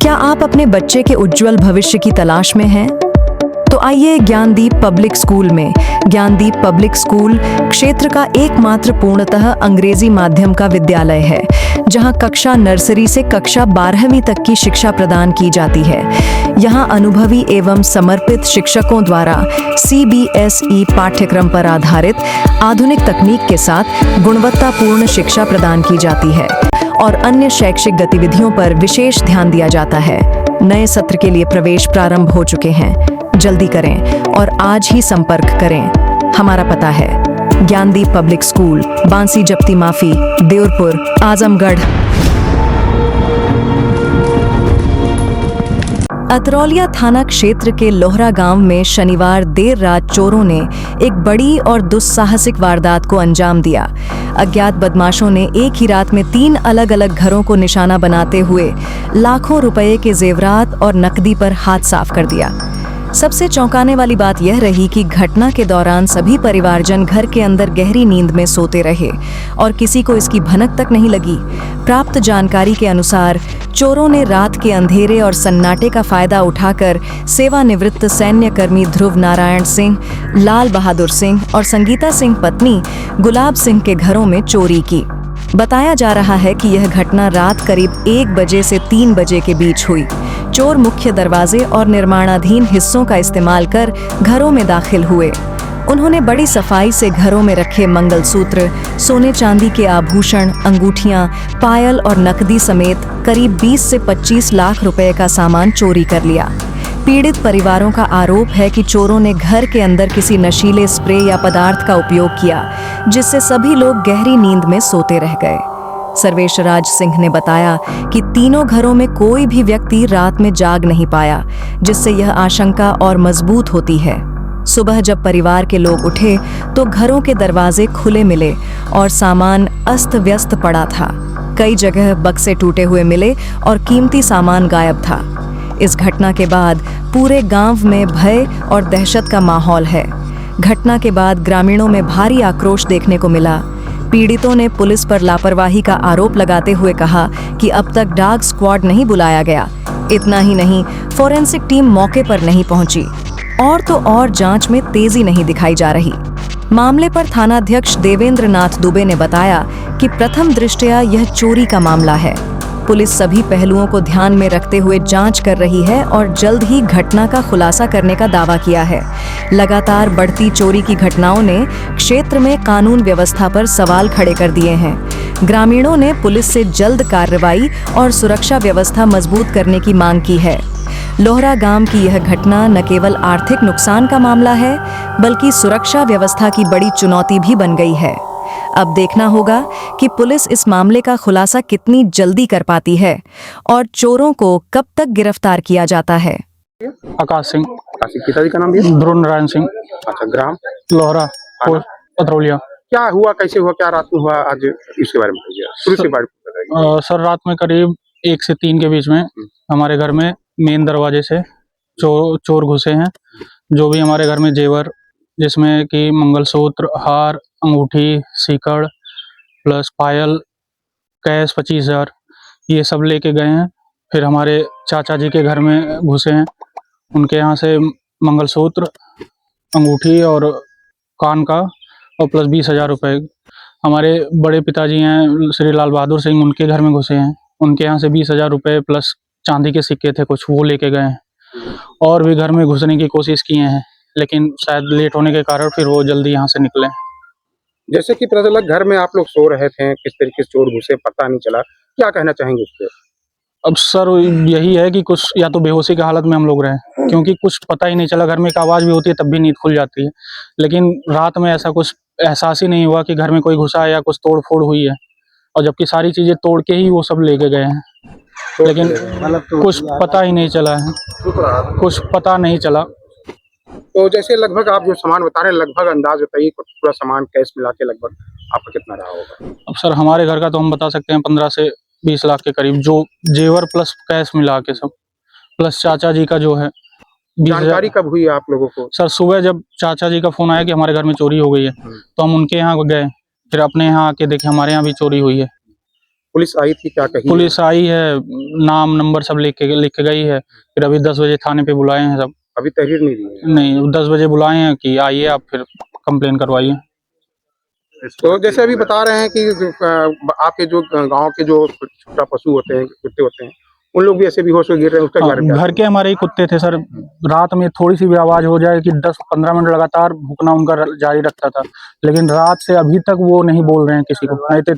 क्या आप अपने बच्चे के उज्जवल भविष्य की तलाश में हैं? तो आइए ज्ञानदीप पब्लिक स्कूल में। ज्ञानदीप पब्लिक स्कूल क्षेत्र का एकमात्र पूर्णतः अंग्रेजी माध्यम का विद्यालय है, जहां कक्षा नर्सरी से कक्षा 12वीं तक की शिक्षा प्रदान की जाती है। यहां अनुभवी एवं समर्पित शिक्षकों द्वारा CBSE पाठ्यक्रम पर आधारित आधुनिक तकनीक के साथ गुणवत्तापूर्ण शिक्षा प्रदान की जाती है और अन्य शैक्षिक गतिविधियों पर विशेष ध्यान दिया जाता है। नए सत्र के लिए प्रवेश प्रारंभ हो चुके हैं। जल्दी करें और आज ही संपर्क करें। हमारा पता है ज्ञानदीप पब्लिक स्कूल, बांसी जप्ती माफी, देवरपुर, आजमगढ़। अतरौलिया थाना क्षेत्र के लोहरा गांव में शनिवार देर रात चोरों ने एक बड़ी और दुस्साहसिक वारदात को अंजाम दिया। अज्ञात बदमाशों ने एक ही रात में 3 अलग-अलग घरों को निशाना बनाते हुए लाखों रुपए के जेवरात और नकदी पर हाथ साफ कर दिया। सबसे चौंकाने वाली बात यह रही कि घटना के दौरान सभी परिवारजन घर के अंदर गहरी नींद में सोते रहे और किसी को इसकी भनक तक नहीं लगी। प्राप्त जानकारी के अनुसार चोरों ने रात के अंधेरे और सन्नाटे का फायदा उठाकर सेवानिवृत्त सैन्य कर्मी ध्रुव नारायण सिंह, लाल बहादुर सिंह और संगीता सिंह पत्नी गुलाब सिंह के घरों में चोरी की। बताया जा रहा है कि यह घटना रात करीब 1 बजे से 3 बजे के बीच हुई। चोर मुख्य दरवाजे और निर्माणाधीन हिस्सों का इस्तेमाल कर घरों में दाखिल हुए। उन्होंने बड़ी सफाई से घरों में रखे मंगलसूत्र, सोने चांदी के आभूषण, अंगूठियां, पायल और नकदी समेत करीब 20 से 25 लाख रुपए का सामान चोरी कर लिया। पीड़ित परिवारों का आरोप है कि चोरों ने घर के अंदर किसी नशीले स्प्रे या पदार्थ का उपयोग किया, जिससे सभी लोग गहरी नींद में सोते रह गए। सर्वेशराज सिंह ने बताया कि तीनों घरों में कोई भी व्यक्ति रात में जाग नहीं पाया, जिससे यह आशंका और मजबूत होती है। सुबह जब परिवार के लोग उठे तो घरों के दरवाजे खुले मिले और सामान अस्त व्यस्त पड़ा था। कई जगह बक्से टूटे हुए मिले और कीमती सामान गायब था। इस घटना के बाद पूरे गांव में भय और दहशत का माहौल है। घटना के बाद ग्रामीणों में भारी आक्रोश देखने को मिला। पीड़ितों ने पुलिस पर लापरवाही का आरोप लगाते हुए कहा कि अब तक डॉग स्क्वाड नहीं बुलाया गया। इतना ही नहीं, फोरेंसिक टीम मौके पर नहीं पहुंची और तो और जांच में तेजी नहीं दिखाई जा रही। मामले पर थानाध्यक्ष देवेंद्र नाथ दुबे ने बताया कि प्रथम दृष्टया यह चोरी का मामला है। पुलिस सभी पहलुओं को ध्यान में रखते हुए जांच कर रही है और जल्द ही घटना का खुलासा करने का दावा किया है। लगातार बढ़ती चोरी की घटनाओं ने क्षेत्र में कानून व्यवस्था पर सवाल खड़े कर दिए हैं। ग्रामीणों ने पुलिस से जल्द कार्रवाई और सुरक्षा व्यवस्था मजबूत करने की मांग की है। लोहरा गांव की यह घटना न केवल आर्थिक नुकसान का मामला है, बल्कि सुरक्षा व्यवस्था की बड़ी चुनौती भी बन गई है। अब देखना होगा कि पुलिस इस मामले का खुलासा कितनी जल्दी कर पाती है और चोरों को कब तक गिरफ्तार किया जाता है। आकाश सिंह। पिताजी का नाम भी? ध्रुव नारायण सिंह। अच्छा, ग्राम लोहरा, अतरौलिया। क्या हुआ, कैसे हुआ, क्या रात में हुआ, आज इसके बारे में बताइए, शुरू से बारे में बताइए। सर, रात में करीब 1 से 3 के बीच में हमारे घर में मेन दरवाजे से चोर घुसे हैं। जो भी हमारे घर में जेवर, जिसमें कि मंगलसूत्र, हार, अंगूठी, सीकड़ प्लस पायल, कैश 25,000, ये सब लेके गए हैं। फिर हमारे चाचा जी के घर में घुसे हैं। उनके यहाँ से मंगलसूत्र, अंगूठी और कान का और प्लस 20,000 रुपये। हमारे बड़े पिताजी हैं श्री लाल बहादुर सिंह, उनके घर में घुसे हैं। उनके यहाँ से 20,000 रुपये प्लस चांदी के सिक्के थे कुछ, वो लेके गए हैं। और भी घर में घुसने की कोशिश किए हैं, लेकिन शायद लेट होने के कारण फिर वो जल्दी यहाँ से निकले। जैसे कि पता चला घर में आप लोग सो रहे थे, किस तरीके से चोर घुसे पता नहीं चला, क्या कहना चाहेंगे उस पर? अब सर, यही है कि कुछ या तो बेहोशी की हालत में हम लोग रहे, क्योंकि कुछ पता ही नहीं चला। घर में एक आवाज़ भी होती है तब भी नींद खुल जाती है, लेकिन रात में ऐसा कुछ एहसास ही नहीं हुआ कि घर में कोई घुसा है या कुछ तोड़ फोड़ हुई है। और जबकि सारी चीज़ें तोड़ के ही वो सब लेके गए हैं, लेकिन कुछ पता ही नहीं चला है, कुछ पता नहीं चला। तो जैसे लगभग आप जो सामान बता रहे हैं, लगभग अंदाज बताइए, पूरा सामान कैश मिला के लगभग आपका कितना रहा होगा? अब सर, हमारे घर का तो हम बता सकते हैं 15 से 20 लाख के करीब, जो जेवर प्लस कैश मिला के सब, प्लस चाचा जी का जो है 20,000। जानकारी कब हुई आप लोगों को? सर, सुबह जब चाचा जी का फोन आया कि हमारे घर में चोरी हो गई है, तो हम उनके यहाँ गए। फिर अपने यहाँ आके देखे हमारे यहाँ भी चोरी हुई है। पुलिस आई थी, क्या कही? पुलिस आई है, नाम नंबर सब लिख के गई है। फिर अभी 10 बजे थाने पे बुलाए हैं सब। अभी तहरीर नहीं दी है? नहीं, 10 बजे बुलाए हैं कि आइए आप फिर कंप्लेन करवाइए। तो जैसे अभी बता रहे हैं कि आपके जो गांव के जो छोटा पशु होते हैं, कुत्ते होते हैं, उन लोग भी ऐसे बेहोश हो गिर रहे हैं, उसका क्या घर के हमारे ही कुत्ते थे सर। रात में थोड़ी सी भी आवाज हो जाए कि 10-15 मिनट लगातार भूकना उनका जारी रखता था, लेकिन रात से अभी तक वो नहीं बोल रहे हैं किसी को। नहीं तो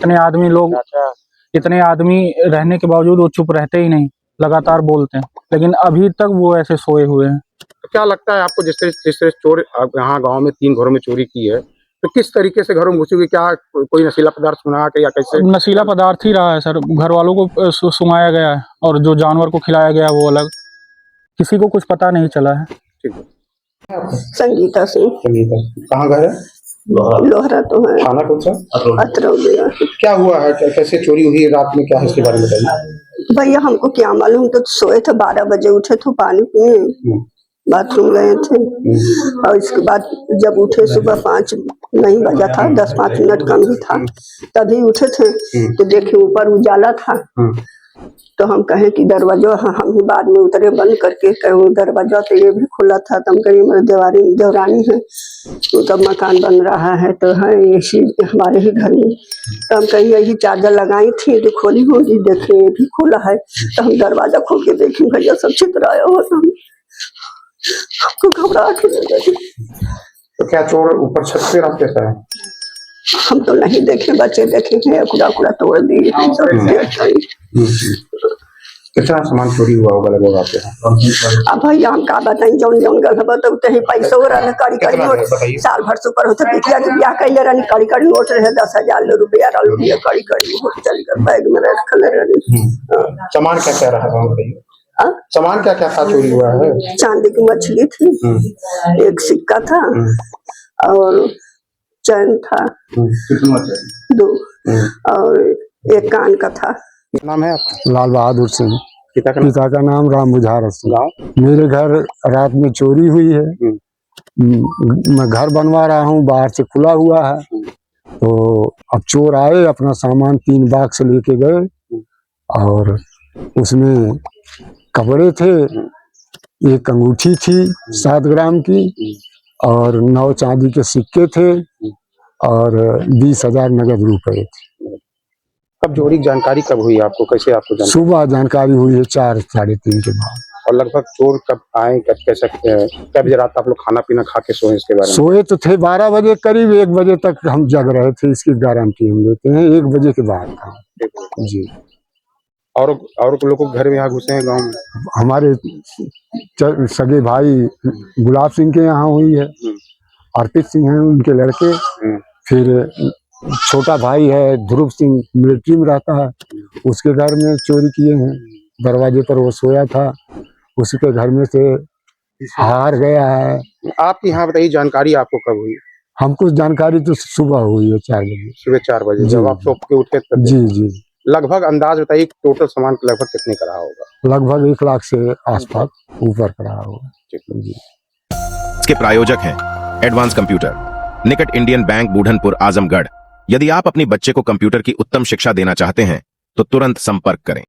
इतने आदमी रहने के बावजूद वो चुप रहते ही नहीं, लगातार बोलते हैं, लेकिन अभी तक वो ऐसे सोए हुए हैं। तो क्या लगता है आपको, जिस तरह चोर यहाँ गांव में 3 घरों में चोरी की है, तो किस तरीके से घरों में घुसी हुई? क्या कोई नशीला पदार्थ सुना के या कैसे? नशीला पदार्थ ही रहा है सर। घर वालों को सुंघाया गया है और जो जानवर को खिलाया गया वो अलग, किसी को कुछ पता नहीं चला है। ठीक है। संगीता सिंह। संगीता, कहाँ घर है? लोहरा तो है। थाना कौन सा? अतरौलिया। क्या हुआ है, कैसे चोरी हुई है रात में, क्या है इसके बारे में बताइए। भैया हमको क्या मालूम, तो सोए थे, 12 बजे उठे थे पानी पीने, बाथरूम गए थे, और इसके बाद जब उठे सुबह 5 नहीं बजा था, 10-5 मिनट कम ही था, तभी उठे थे तो देखे ऊपर उजाला था। तो हम कहें कि दरवाजा, हम ही बाद में उतरे बंद करके, कहे दरवाजा तो ये भी खुला था। तो हम कहे मेरे देवरानी है, उनका मकान बन रहा है तो है ऐसी हमारे ही घर में। तो हम कहीं यही चादर लगाई थी तो खोली होगी, देखे ये भी खुला है। तो हम दरवाजा खोल के देखे, भैया सब छितराया हुआ था, हमको घबराहट हो गई। तो क्या चोर ऊपर छत पे रहते थे? हम तो नहीं देखे, बच्चे देखे हैं, कुड़ा तोड़ दिए। कितना सामान चोरी हुआ होगा लगभग आपके यहाँ? अब भैया हम का बताई, जौन जौन गल बताते हैं, पैसा रहा कड़ी नोट, साल भर से ऊपर होता। बिटिया के ब्याह कैले रहनी, कड़ी नोट रहे 10,000 रुपया कड़ी नोट चल कर बैग में रखल रही। सामान क्या क्या रहा था बताइए? सामान क्या क्या था चोरी हुआ है? चांदी की मछली थी, एक सिक्का था और चैन था 2, और एक कान का था। नाम है आपका? लाल बहादुर सिंह। पिता का नाम राम बुझार सिंह। मेरे घर रात में चोरी हुई है। मैं घर बनवा रहा हूँ, बाहर से खुला हुआ है। तो अब चोर आए, अपना सामान 3 बॉक्स लेके गए और उसमें कपड़े थे, एक अंगूठी थी 7 ग्राम की और 9 चांदी के सिक्के थे और 20,000 नगद रुपए थे। कब चोरी की जानकारी कब हुई आपको, कैसे आपको जानकारी? सुबह जानकारी हुई है 4 साढ़े 3 के बाद। और लगभग चोर कब आए, कब कैसे, क्या बजे रात आप लोग खाना पीना खा के सोए? इसके बारे में सोए तो थे 12 बजे करीब, 1 बजे तक हम जग रहे थे, इसकी गारंटी हम देते हैं। 1 बजे के बाद था जी। और लोगों के घर में यहाँ घुसे हैं गाँव में? हमारे सगे भाई गुलाब सिंह के यहाँ हुई है, अर्पित सिंह हैं उनके लड़के, फिर छोटा भाई है ध्रुव सिंह, मिलिट्री में रहता है, उसके घर में चोरी किए हैं। दरवाजे पर वो सोया था, उसके घर में से हार गया है। आप यहाँ बताइए, जानकारी आपको कब हुई? हमको जानकारी तो सुबह हुई है 4 बजे। सुबह 4 बजे जब आप सो के उठे तब? जी। लगभग अंदाज बताइए, टोटल सामान लगभग कितने का रहा होगा? लगभग 1 लाख से आसपास ऊपर का रहा होगा जी। इसके प्रायोजक हैं एडवांस कंप्यूटर, निकट इंडियन बैंक, बूढ़नपुर, आजमगढ़। यदि आप अपने बच्चे को कंप्यूटर की उत्तम शिक्षा देना चाहते हैं तो तुरंत संपर्क करें।